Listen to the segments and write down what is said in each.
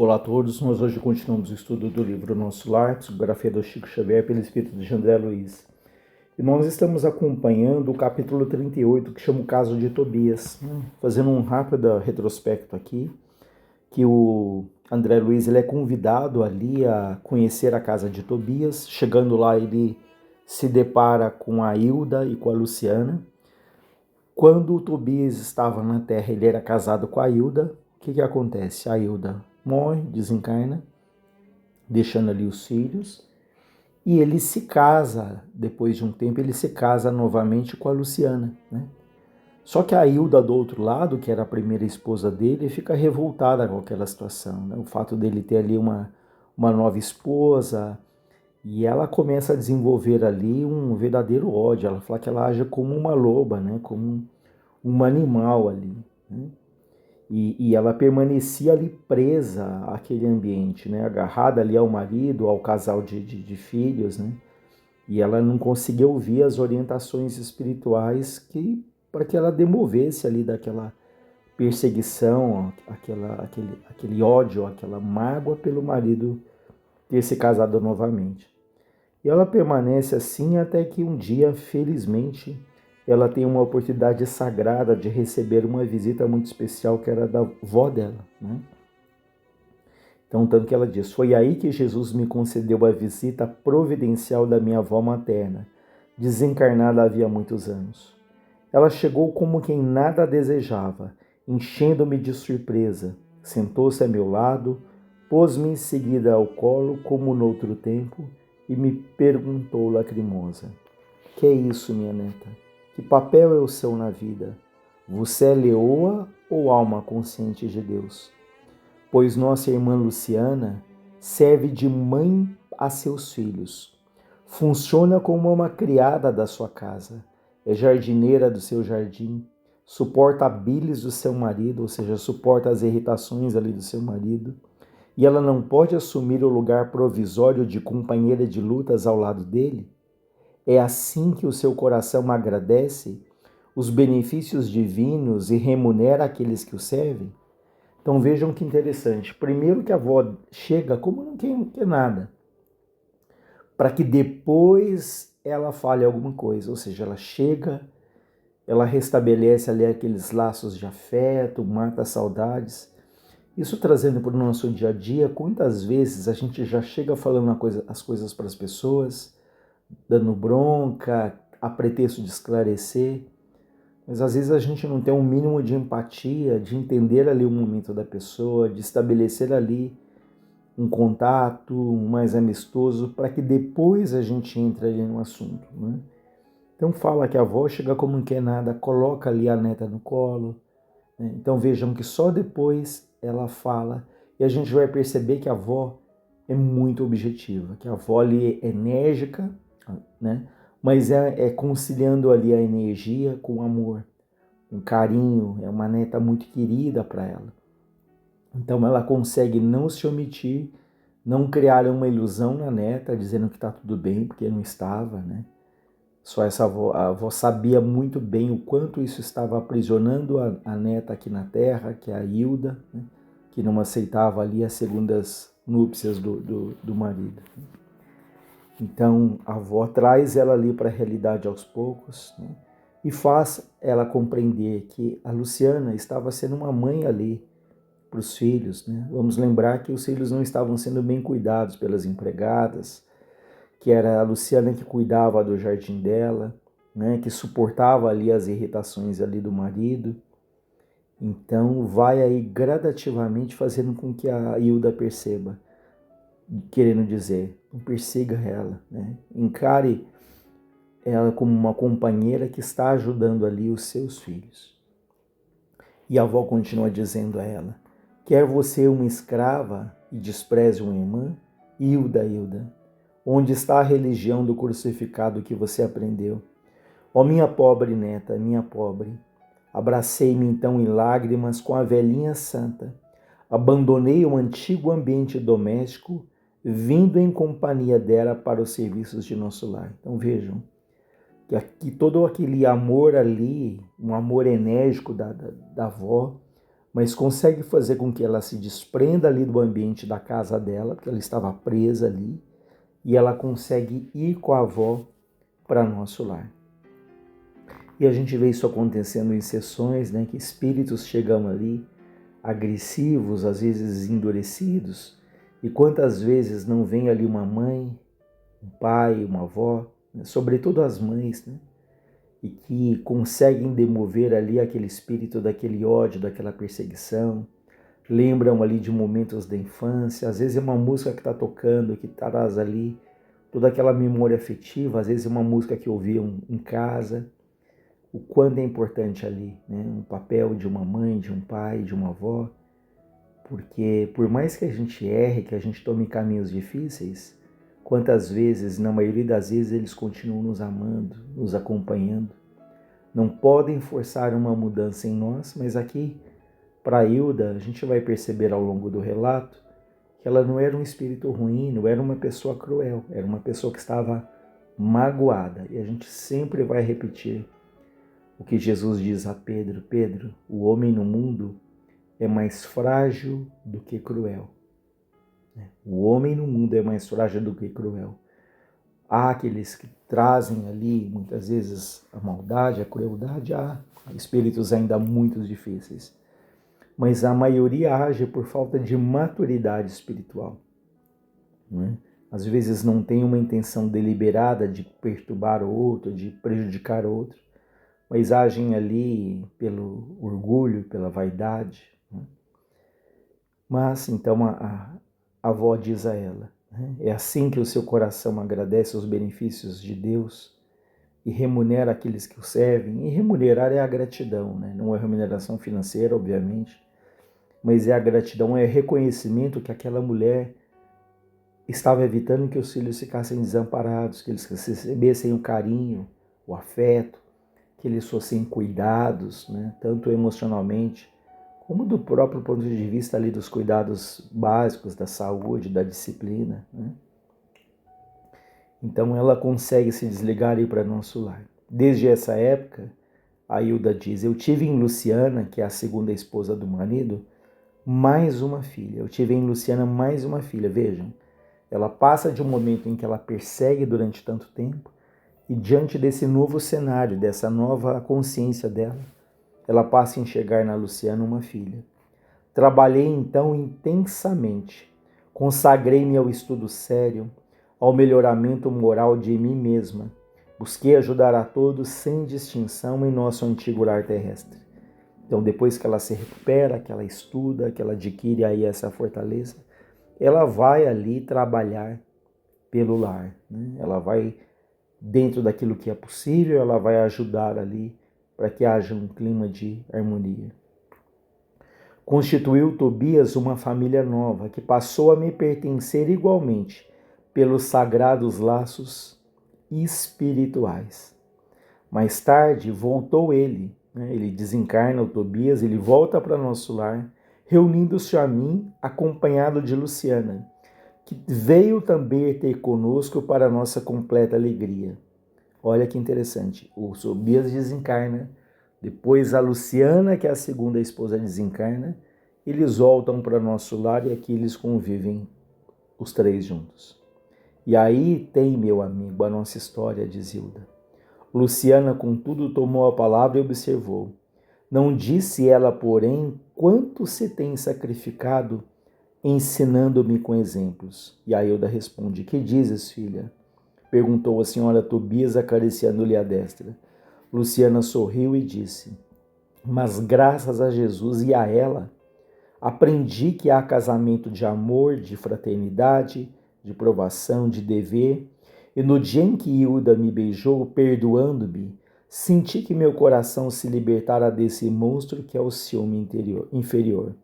Olá a todos, nós hoje continuamos o estudo do livro Nosso Lar, psicografia do Chico Xavier pelo espírito de André Luiz. E nós estamos acompanhando o capítulo 38, que chama o caso de Tobias. Fazendo um rápido retrospecto aqui, que o André Luiz ele é convidado ali a conhecer a casa de Tobias. Chegando lá, ele se depara com a Hilda e com a Luciana. Quando o Tobias estava na Terra, ele era casado com a Hilda. O que acontece? A Hilda morre, desencarna, deixando ali os filhos, e ele se casa, depois de um tempo, ele se casa novamente com a Luciana, né? Só que a Hilda, do outro lado, que era a primeira esposa dele, fica revoltada com aquela situação, né? O fato dele ter ali uma nova esposa, e ela começa a desenvolver ali um verdadeiro ódio. Ela fala que ela age como uma loba, né? Como um animal ali, né? E ela permanecia ali presa àquele ambiente, né? Agarrada ali ao marido, ao casal de filhos, né? E ela não conseguia ouvir as orientações espirituais para que ela demovesse ali daquela perseguição, aquele ódio, aquela mágoa pelo marido ter se casado novamente. E ela permanece assim até que um dia, felizmente, ela tem uma oportunidade sagrada de receber uma visita muito especial, que era da avó dela, né? Então, tanto que ela diz: foi aí que Jesus me concedeu a visita providencial da minha avó materna, desencarnada havia muitos anos. Ela chegou como quem nada desejava, enchendo-me de surpresa. Sentou-se a meu lado, pôs-me em seguida ao colo, como noutro tempo, e me perguntou lacrimosa: que é isso, minha neta? Que papel é o seu na vida? Você é leoa ou alma consciente de Deus? Pois nossa irmã Luciana serve de mãe a seus filhos. Funciona como uma criada da sua casa. É jardineira do seu jardim. Suporta a bilis do seu marido, ou seja, suporta as irritações ali do seu marido. E ela não pode assumir o lugar provisório de companheira de lutas ao lado dele? É assim que o seu coração agradece os benefícios divinos e remunera aqueles que o servem? Então vejam que interessante. Primeiro que a avó chega como não quer nada, para que depois ela fale alguma coisa. Ou seja, ela chega, ela restabelece ali aqueles laços de afeto, mata saudades. Isso trazendo para o nosso dia a dia, quantas vezes a gente já chega falando as coisas para as pessoas, dando bronca, a pretexto de esclarecer, mas às vezes a gente não tem um mínimo de empatia, de entender ali o momento da pessoa, de estabelecer ali um contato mais amistoso, para que depois a gente entre ali no assunto, né? Então fala que a avó chega como não quer nada, coloca ali a neta no colo, né? Então vejam que só depois ela fala, e a gente vai perceber que a avó é muito objetiva, que a avó ali é enérgica, né? Mas é conciliando ali a energia com o amor, um carinho. É uma neta muito querida para ela. Então ela consegue não se omitir, não criar uma ilusão na neta, dizendo que está tudo bem, porque não estava, né? Só a avó sabia muito bem o quanto isso estava aprisionando a neta aqui na Terra, que é a Hilda, né? Que não aceitava ali as segundas núpcias do marido. Então a avó traz ela ali para a realidade aos poucos, né? E faz ela compreender que a Luciana estava sendo uma mãe ali para os filhos, né? Vamos lembrar que os filhos não estavam sendo bem cuidados pelas empregadas, que era a Luciana que cuidava do jardim dela, né? Que suportava ali as irritações ali do marido. Então vai aí gradativamente fazendo com que a Hilda perceba, querendo dizer, não persiga ela, né? Encare ela como uma companheira que está ajudando ali os seus filhos. E a avó continua dizendo a ela: quer você uma escrava e despreze uma irmã? Hilda, Hilda, onde está a religião do crucificado que você aprendeu? Ó minha pobre neta, minha pobre. Abracei-me então em lágrimas com a velhinha santa. Abandonei o antigo ambiente doméstico, vindo em companhia dela para os serviços de nosso lar. Então vejam, que todo aquele amor ali, um amor enérgico da avó, mas consegue fazer com que ela se desprenda ali do ambiente da casa dela, porque ela estava presa ali, e ela consegue ir com a avó para nosso lar. E a gente vê isso acontecendo em sessões, né, que espíritos chegam ali, agressivos, às vezes endurecidos, e quantas vezes não vem ali uma mãe, um pai, uma avó, né, sobretudo as mães, né, e que conseguem demover ali aquele espírito daquele ódio, daquela perseguição, lembram ali de momentos da infância, às vezes é uma música que está tocando, que traz ali toda aquela memória afetiva, às vezes é uma música que ouviam em casa, o quanto é importante ali, né? Um papel de uma mãe, de um pai, de uma avó, porque por mais que a gente erre, que a gente tome caminhos difíceis, quantas vezes, na maioria das vezes, eles continuam nos amando, nos acompanhando. Não podem forçar uma mudança em nós, mas aqui, para Hilda, a gente vai perceber ao longo do relato que ela não era um espírito ruim, não era uma pessoa cruel, era uma pessoa que estava magoada. E a gente sempre vai repetir o que Jesus diz a Pedro: Pedro, o homem no mundo é mais frágil do que cruel. O homem no mundo é mais frágil do que cruel. Há aqueles que trazem ali, muitas vezes, a maldade, a crueldade, há espíritos ainda muito difíceis. Mas a maioria age por falta de maturidade espiritual. Não é? Às vezes não tem uma intenção deliberada de perturbar o outro, de prejudicar o outro, mas agem ali pelo orgulho, pela vaidade. Né? Mas, então, a avó diz a ela, né? É assim que o seu coração agradece os benefícios de Deus e remunera aqueles que o servem. E remunerar é a gratidão, né? Não é remuneração financeira, obviamente, mas é a gratidão, é reconhecimento que aquela mulher estava evitando que os filhos ficassem desamparados, que eles recebessem o carinho, o afeto, que eles fossem cuidados, né? Tanto emocionalmente, como do próprio ponto de vista ali dos cuidados básicos, da saúde, da disciplina. Né? Então ela consegue se desligar e ir para nosso lar. Desde essa época, a Hilda diz, eu tive em Luciana, que é a segunda esposa do marido, mais uma filha. Eu tive em Luciana mais uma filha. Vejam, ela passa de um momento em que ela persegue durante tanto tempo e diante desse novo cenário, dessa nova consciência dela, ela passa a enxergar na Luciana uma filha. Trabalhei então intensamente, consagrei-me ao estudo sério, ao melhoramento moral de mim mesma. Busquei ajudar a todos sem distinção em nosso antigo lar terrestre. Então, depois que ela se recupera, que ela estuda, que ela adquire aí essa fortaleza, ela vai ali trabalhar pelo lar. Né? Ela vai, dentro daquilo que é possível, ela vai ajudar ali para que haja um clima de harmonia. Constituiu Tobias uma família nova que passou a me pertencer igualmente pelos sagrados laços espirituais. Mais tarde voltou ele, né? Ele desencarna o Tobias, ele volta para nosso lar, reunindo-se a mim, acompanhado de Luciana, que veio também ter conosco para nossa completa alegria. Olha que interessante, o Tobias desencarna, depois a Luciana, que é a segunda esposa, desencarna, eles voltam para nosso lar e aqui eles convivem os três juntos. E aí tem, meu amigo, a nossa história, diz Hilda. Luciana, contudo, tomou a palavra e observou. Não disse ela, porém, quanto se tem sacrificado ensinando-me com exemplos. E a Hilda responde, que dizes, filha? Perguntou a senhora Tobias, acariciando-lhe a destra. Luciana sorriu e disse, mas graças a Jesus e a ela, aprendi que há casamento de amor, de fraternidade, de provação, de dever, e no dia em que Hilda me beijou, perdoando-me, senti que meu coração se libertara desse monstro que é o ciúme inferior.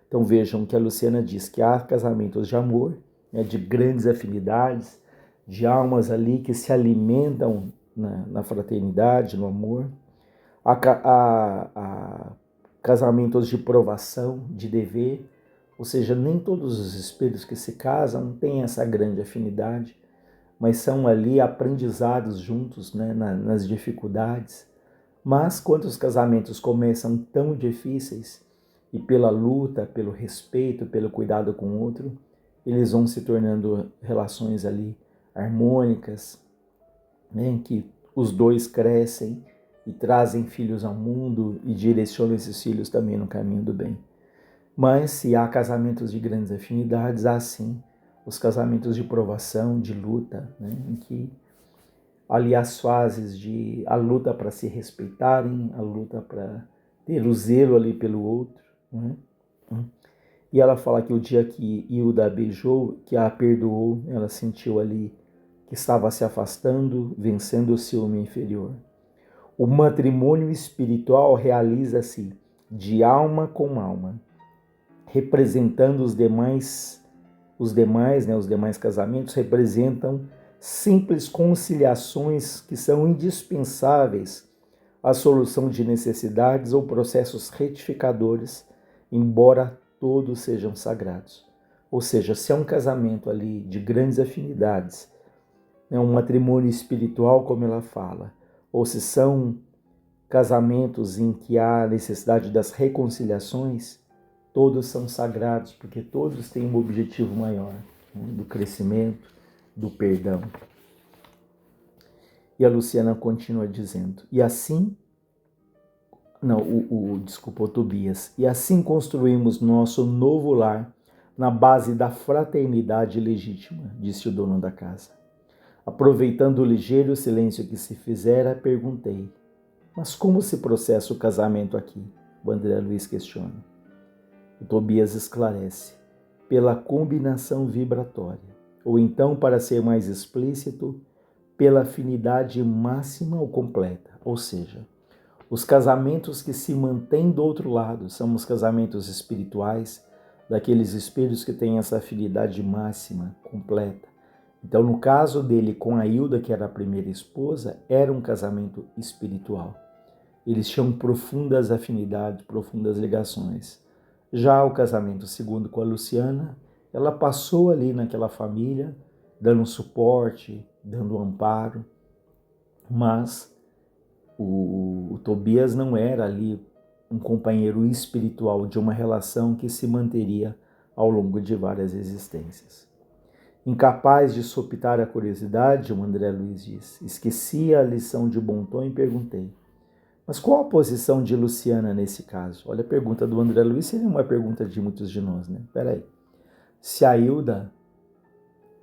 Então vejam que a Luciana diz que há casamentos de amor, né, de grandes afinidades, de almas ali que se alimentam na fraternidade, no amor. Há casamentos de provação, de dever, ou seja, nem todos os espíritos que se casam têm essa grande afinidade, mas são ali aprendizados juntos, né, nas dificuldades. Mas quando os casamentos começam tão difíceis e pela luta, pelo respeito, pelo cuidado com o outro, eles vão se tornando relações ali harmônicas, né, em que os dois crescem e trazem filhos ao mundo e direcionam esses filhos também no caminho do bem. Mas se há casamentos de grandes afinidades, há sim os casamentos de provação, de luta, né, em que ali as fases de a luta para se respeitarem, a luta para ter o zelo ali pelo outro, né? E ela fala que o dia que Hilda a beijou, que a perdoou, ela sentiu ali que estava se afastando, vencendo o ciúme inferior. O matrimônio espiritual realiza-se de alma com alma, representando os demais casamentos representam simples conciliações que são indispensáveis à solução de necessidades ou processos retificadores, embora todos sejam sagrados. Ou seja, se é um casamento ali de grandes afinidades, é um matrimônio espiritual, como ela fala, ou se são casamentos em que há necessidade das reconciliações, todos são sagrados, porque todos têm um objetivo maior, né, do crescimento, do perdão. E a Luciana continua dizendo, o Tobias, e assim construímos nosso novo lar na base da fraternidade legítima, disse o dono da casa. Aproveitando o ligeiro silêncio que se fizera, perguntei, mas como se processa o casamento aqui? O André Luiz questiona. O Tobias esclarece, pela combinação vibratória, ou então, para ser mais explícito, pela afinidade máxima ou completa, ou seja, os casamentos que se mantêm do outro lado são os casamentos espirituais, daqueles espíritos que têm essa afinidade máxima, completa. Então, no caso dele com a Hilda, que era a primeira esposa, era um casamento espiritual. Eles tinham profundas afinidades, profundas ligações. Já o casamento segundo com a Luciana, ela passou ali naquela família, dando suporte, dando amparo, mas o Tobias não era ali um companheiro espiritual de uma relação que se manteria ao longo de várias existências. Incapaz de sopitar a curiosidade, o André Luiz diz, esqueci a lição de bom tom e perguntei, mas qual a posição de Luciana nesse caso? Olha, a pergunta do André Luiz seria uma pergunta de muitos de nós, né? Peraí, se a Hilda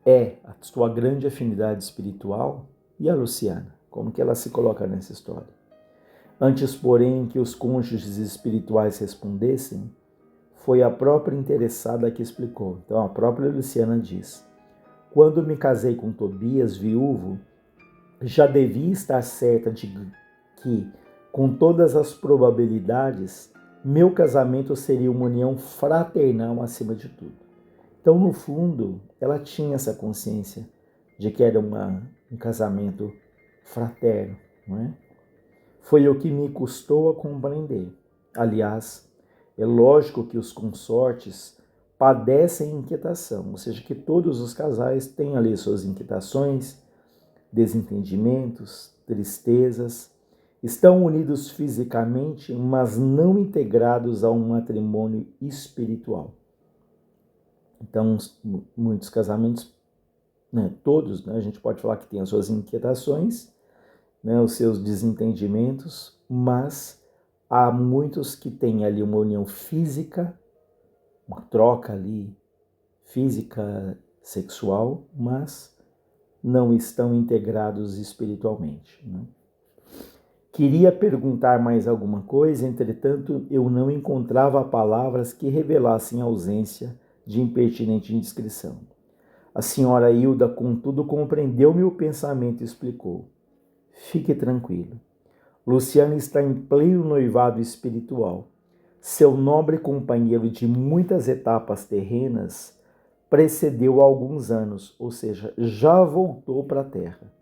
é a sua grande afinidade espiritual, e a Luciana? Como que ela se coloca nessa história? Antes, porém, que os cônjuges espirituais respondessem, foi a própria interessada que explicou. Então, a própria Luciana diz, quando me casei com Tobias, viúvo, já devia estar certa de que, com todas as probabilidades, meu casamento seria uma união fraternal acima de tudo. Então, no fundo, ela tinha essa consciência de que era um casamento fraterno, não é? Foi o que me custou a compreender. Aliás, é lógico que os consortes padecem inquietação, ou seja, que todos os casais têm ali suas inquietações, desentendimentos, tristezas, estão unidos fisicamente, mas não integrados a um matrimônio espiritual. Então, muitos casamentos, né, todos, né, a gente pode falar que tem as suas inquietações, né, os seus desentendimentos, mas há muitos que têm ali uma união física, uma troca ali física, sexual, mas não estão integrados espiritualmente, né? Queria perguntar mais alguma coisa, entretanto, eu não encontrava palavras que revelassem a ausência de impertinente indiscrição. A senhora Hilda, contudo, compreendeu meu pensamento e explicou. Fique tranquilo. Luciana está em pleno noivado espiritual. Seu nobre companheiro de muitas etapas terrenas precedeu há alguns anos, ou seja, já voltou para a Terra.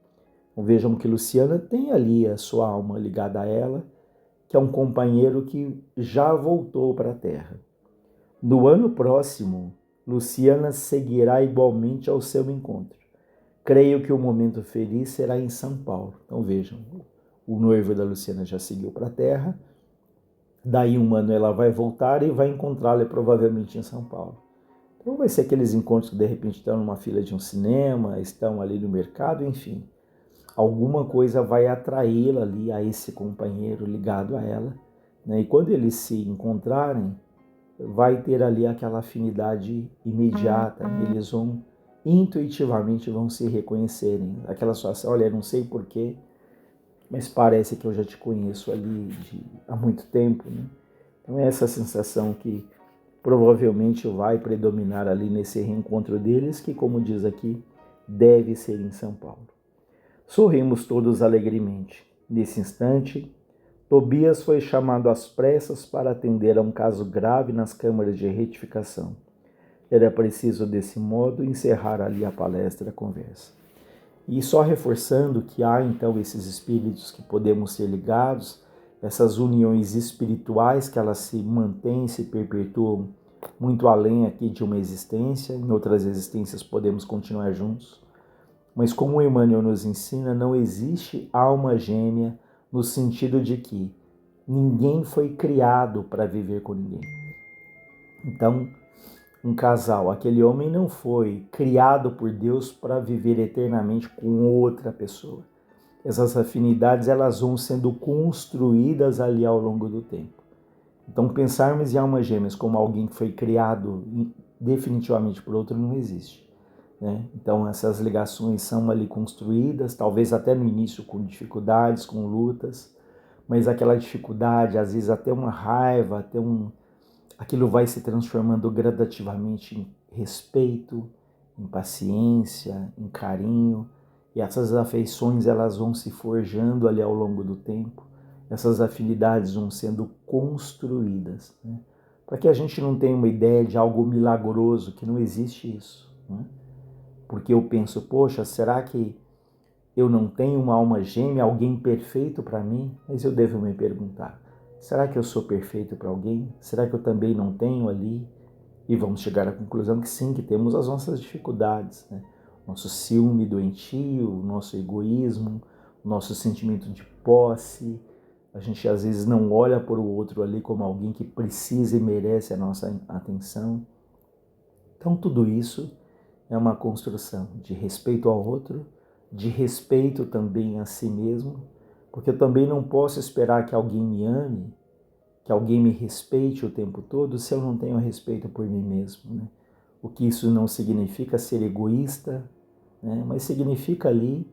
Então, vejam que Luciana tem ali a sua alma ligada a ela, que é um companheiro que já voltou para a Terra. No ano próximo, Luciana seguirá igualmente ao seu encontro. Creio que o momento feliz será em São Paulo. Então vejam, o noivo da Luciana já seguiu para a Terra Daí um ano ela vai voltar e vai encontrá-la provavelmente em São Paulo. Então vai ser aqueles encontros que de repente estão numa fila de um cinema, estão ali no mercado, enfim. Alguma coisa vai atraí-la ali a esse companheiro ligado a ela, né? E quando eles se encontrarem, vai ter ali aquela afinidade imediata, eles vão intuitivamente vão se reconhecerem. Aquela situação, olha, não sei porquê, mas parece que eu já te conheço ali há muito tempo, né? Então é essa sensação que provavelmente vai predominar ali nesse reencontro deles, que, como diz aqui, deve ser em São Paulo. Sorrimos todos alegremente. Nesse instante, Tobias foi chamado às pressas para atender a um caso grave nas câmaras de retificação. Era preciso, desse modo, encerrar ali a palestra, a conversa. E só reforçando que há, então, esses espíritos que podemos ser ligados, essas uniões espirituais que elas se mantêm, se perpetuam muito além aqui de uma existência, em outras existências podemos continuar juntos. Mas como Emmanuel nos ensina, não existe alma gêmea no sentido de que ninguém foi criado para viver com ninguém. Então, um casal, aquele homem não foi criado por Deus para viver eternamente com outra pessoa. Essas afinidades elas vão sendo construídas ali ao longo do tempo. Então, pensarmos em almas gêmeas como alguém que foi criado definitivamente por outro não existe, né? Então, essas ligações são ali construídas, talvez até no início com dificuldades, com lutas, mas aquela dificuldade, às vezes até uma raiva, aquilo vai se transformando gradativamente em respeito, em paciência, em carinho, e essas afeições elas vão se forjando ali ao longo do tempo, essas afinidades vão sendo construídas, né? Para que a gente não tenha uma ideia de algo milagroso, que não existe isso, né? Porque eu penso, poxa, será que eu não tenho uma alma gêmea, alguém perfeito para mim? Mas eu devo me perguntar, será que eu sou perfeito para alguém? Será que eu também não tenho ali? E vamos chegar à conclusão que sim, que temos as nossas dificuldades, né? Nosso ciúme doentio, o nosso egoísmo, o nosso sentimento de posse. A gente às vezes não olha para o outro ali como alguém que precisa e merece a nossa atenção. Então tudo isso é uma construção de respeito ao outro, de respeito também a si mesmo, porque eu também não posso esperar que alguém me ame, que alguém me respeite o tempo todo se eu não tenho respeito por mim mesmo, né? O que isso não significa ser egoísta, né? Mas significa ali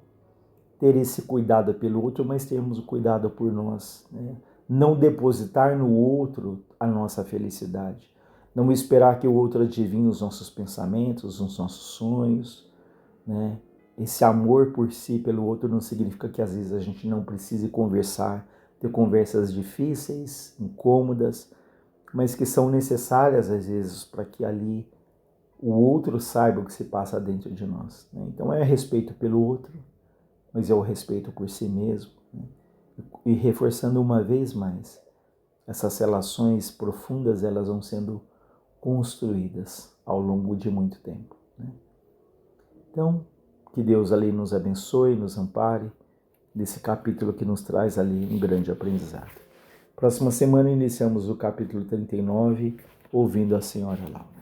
ter esse cuidado pelo outro, mas termos o cuidado por nós, né? Não depositar no outro a nossa felicidade, não esperar que o outro adivinhe os nossos pensamentos, os nossos sonhos, né? Esse amor por si pelo outro não significa que às vezes a gente não precise conversar, ter conversas difíceis, incômodas, mas que são necessárias às vezes para que ali o outro saiba o que se passa dentro de nós, né? Então é respeito pelo outro, mas é o respeito por si mesmo, né? E reforçando uma vez mais, essas relações profundas elas vão sendo construídas ao longo de muito tempo, né? Então, que Deus ali nos abençoe, nos ampare, desse capítulo que nos traz ali um grande aprendizado. Próxima semana iniciamos o capítulo 39, ouvindo a Senhora Laura.